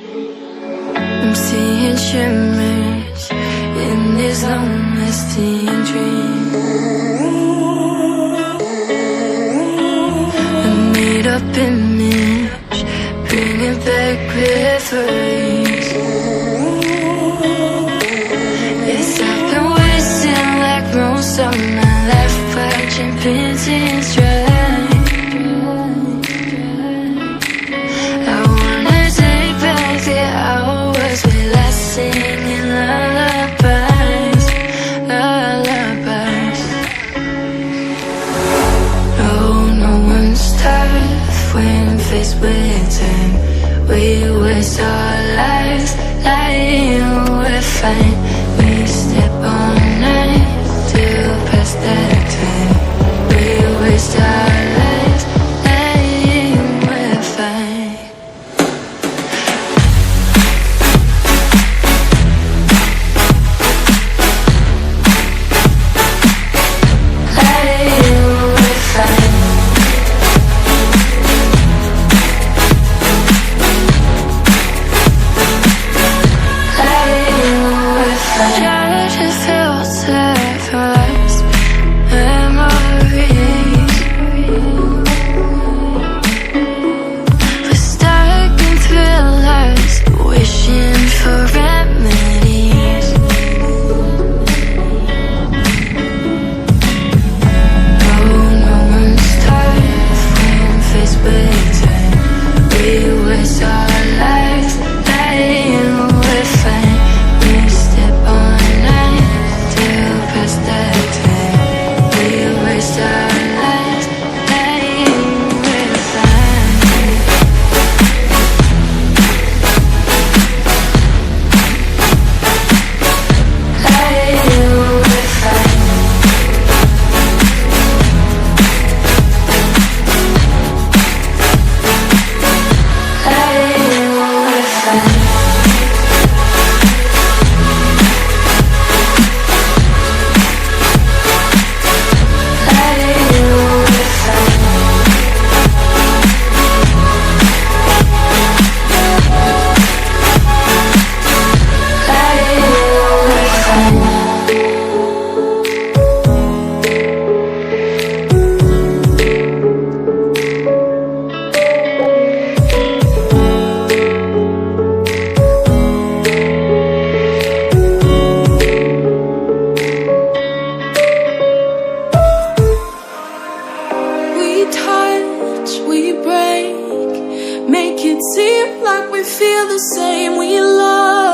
I'm seeing shimmers in this long-lasting dream. A made-up image, bringing back memories. Yes, I've been wasting like most of my life, watching paintings dry. I wanna take back the hours we last singing lullabies, lullabies. Oh, no one's tough when faced with time. We waste our lives lying, we're fine. We step all night till past that time. We waste our lives lying, we're fine. Make it seem like we feel the same. We love